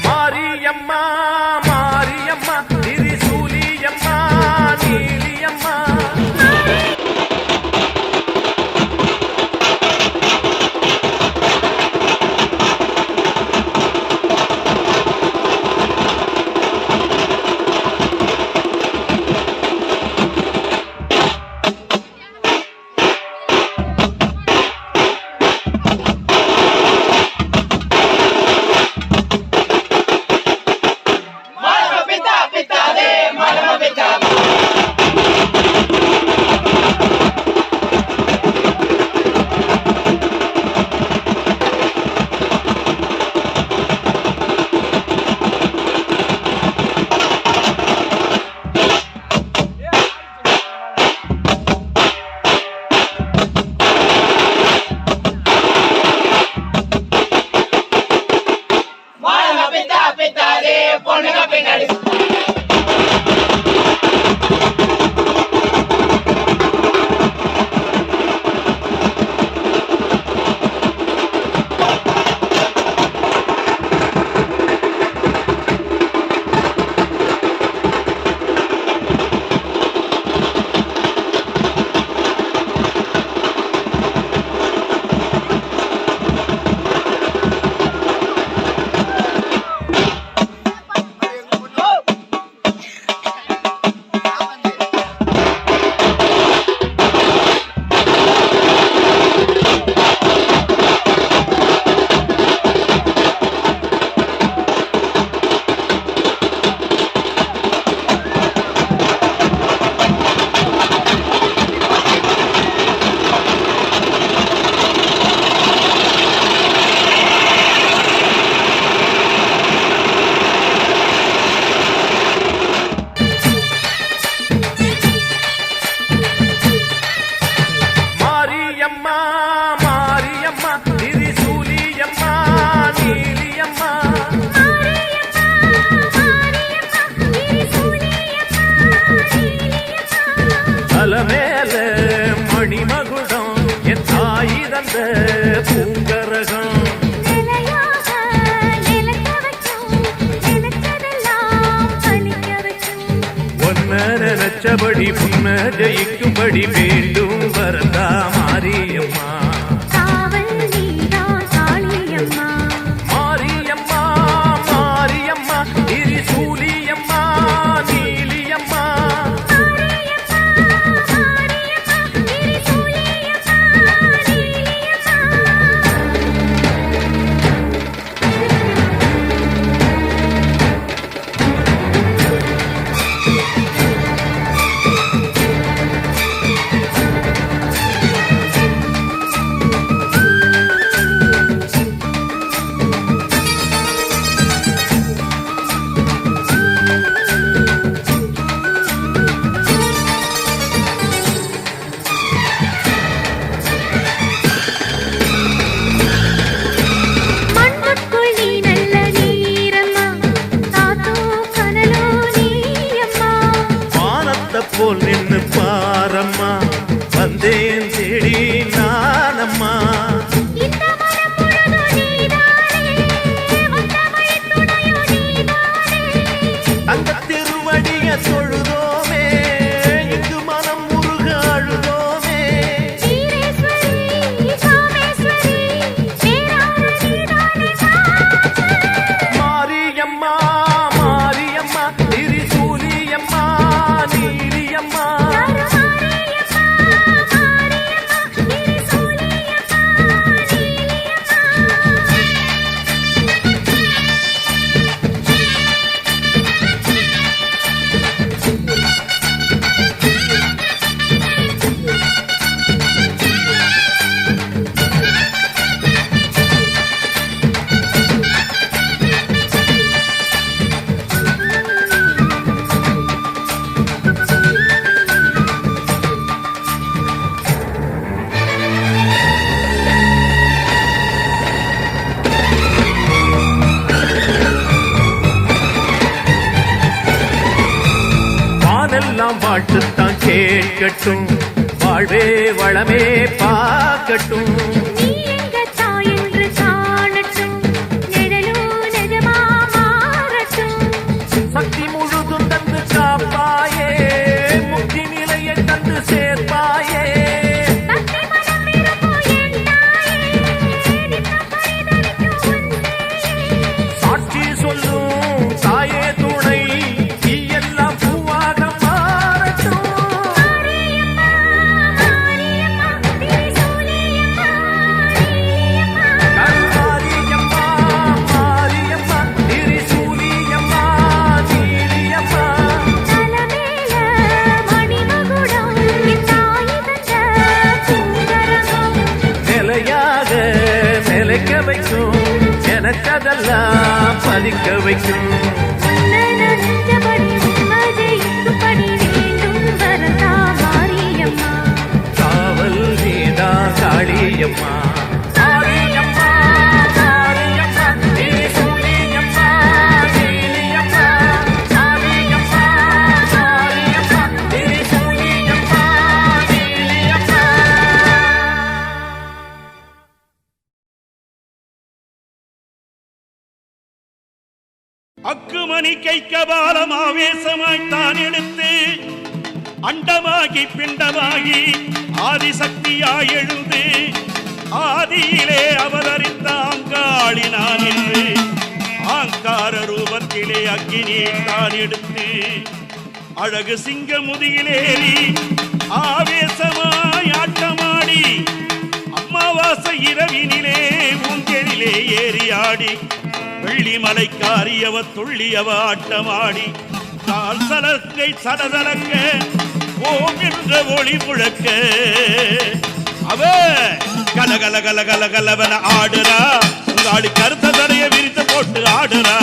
மாரியம்மா மாரியம்மா திரிசூலியம்மா நீலியம்மா மணிமகுடம் என் தாய் தந்த பூங்கரகம் ஒன்ன நினைச்சபடி புன்ன ஜெயிக்கும்படி வேண்டும் வரதா மாரியம்மா மாரியம்மா மாரியம்மா திரிசூலியம்மா நீலியம்மா போல் நின்னு பாரம்மா வந்தேன் தேடி நானம்மா அந்த திருவடிய தொழுதோமே இங்கு மனம் முருக அழுதோமே மாரியம்மா மாரியம்மா திரிசூலியம்மா நீலியம்மா எல்லாம் வாழ்த்துத்தான் கேட்கட்டும் வாழ்வே வளமே பார்க்கட்டும் நீ எங்க தாயின் நினைச்சதெல்லாம் பதிக்க வைக்கும். காவல் நீதா காளியம்மா. அக்குமணி கைக்கபாலம் ஆவேசமாய்த்தான் எடுத்து அண்டமாகி பிண்டமாகி ஆதிசக்தியாய் எழுந்து ஆதியிலே அவதரித்த அங்காளினான் என்று ஆங்கார ரூபத்திலே அக்கினியை தான் எடுத்து அழகு சிங்க முதியிலேறி ஆவேசமாய் ஆட்டமாடி அமாவாசை இரவினிலே ஊஞ்சலிலே ஏறி ஆடி வெள்ளிமலைக்காரியவ துள்ளியவ ஆட்டமாடி கால் சலக்கை சலசலக்க ஓம் என்ற ஒளி முழக்க அவ கலகல கலகல கலவன ஆடுறா. உங்காடி கருத்த தடைய விரித்து போட்டு ஆடுறா.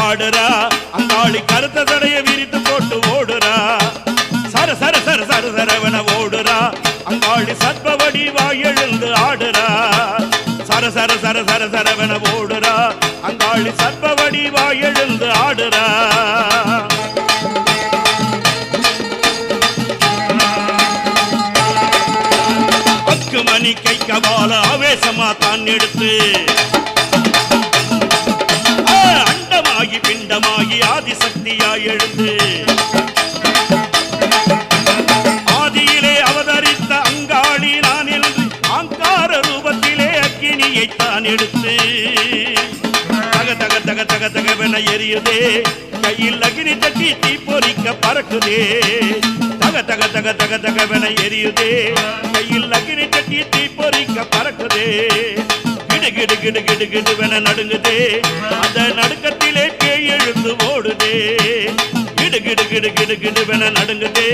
ஆடுறா அங்காளி கருத்த தடைய விரித்து போட்டு ஓடுறா. சர சர சர சர சரவன ஓடுறா. அங்காளி சர்பவடி வாயெழுந்து ஆடுறா. சர சர சர சர சரவன ஓடுறா. அங்காளி சர்பவடி வாயெழுந்து ஆடுறா. பக்கு மணி கை கபால ஆவேசமா தான் எடுத்து அண்டமாகி பிண்டமாகி ஆதிசக்தியாய் எழுந்து ஆதியிலே அவதரித்த அங்காளி நான் என்று ஆங்கார ரூபத்திலே அக்கினியை தான் எடுத்து தக தக தக தக தகவென எரியுதே. கையில் அகினி தட்டி தீ பொறிக்க பறக்குதே. தக தக தக தக தகவென எரியுதே. கையில் அகினி தட்டி தீ பொறிக்க பறக்குதே. கிடு கிடு கிடு கிடு கிடுவென நடுங்குதே. அந்த நடுக்கத்திலே பேய் எழுந்து ஓடுதே. கிடு கிடு கிடு கிடு கிடுவென நடுங்குதே.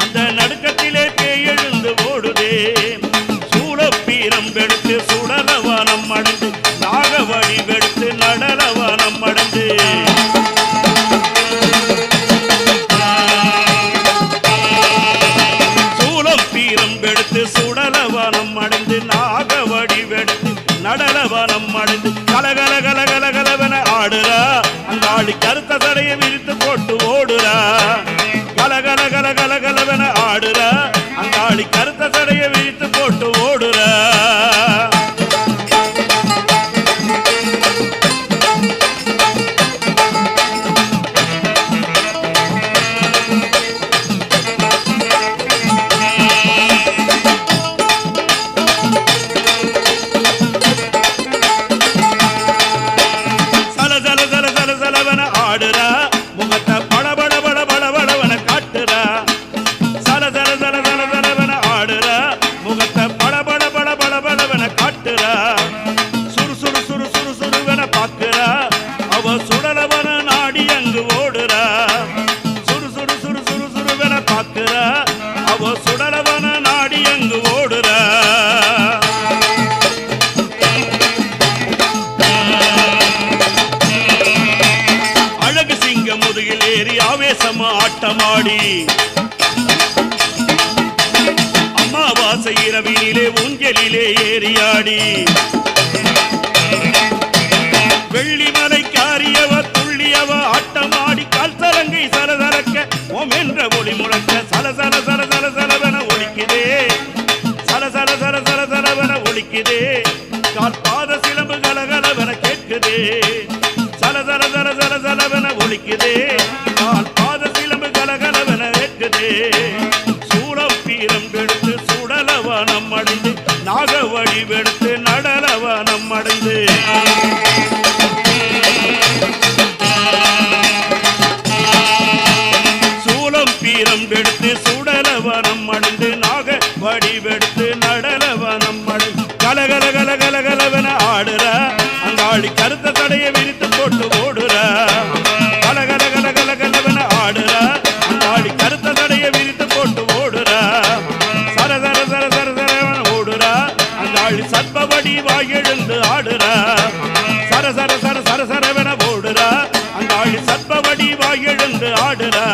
அந்த நடுக்கத்திலே பேய் எழுந்து ஓடுதே. சூழப்பீரம் வெடுத்து சுடலவானம் அடைந்து நாகவழி வெடுத்து நடலவானம் அடைந்து சூழம் பீரம் வெடுத்து சுடலவானம் அடைந்து நாகவழி வெடுத்து நடலவனம் அடைந்து கலகல கலகல கலவன ஆடுறா. அங்காளி கருத்த தடைய விரித்து போட்டு ஓடுறா. கலகல கலகல கலவன ஆடுறா. அங்காளி கருத்த தடைய விரித்து போட்டு ஓடுறா. ஆட்டமாடி அமாவாசை இரவினிலே ஊஞ்சலிலே ஏறியாடி வெள்ளிமலைக்காரியவ துள்ளியவ ஆட்டமாடி கால் சலங்கை சலசலக்க ஓம் என்ற ஒளி முழக்க சலசல சல சல சலவன ஒலிக்குதே. சலசல சல சல சலவன ஒலிக்குதே. காற்பாத சிலம்பு கலகலவன கேட்குதே. சலசல சல சல சலவன ஒலிக்குதே. காற்பாத சிலம்பு கலகலவன கேட்குதே. சூளம் பீரம் வெடுத்து சுடலவனம் அடைந்து நாகவழி வெடுத்து நடலவனம் அடைந்து சூளம் பீரம் வெடுத்து சுடலவனம் அடைந்து நாக வடிவெடுத்து நடலவனம் அடைந்து கலகல கலகல கலவன ஆடுற அங்காளி கருத்த தடைய விரித்து சர்ப்பவடி வாயெழுந்து ஆடுறா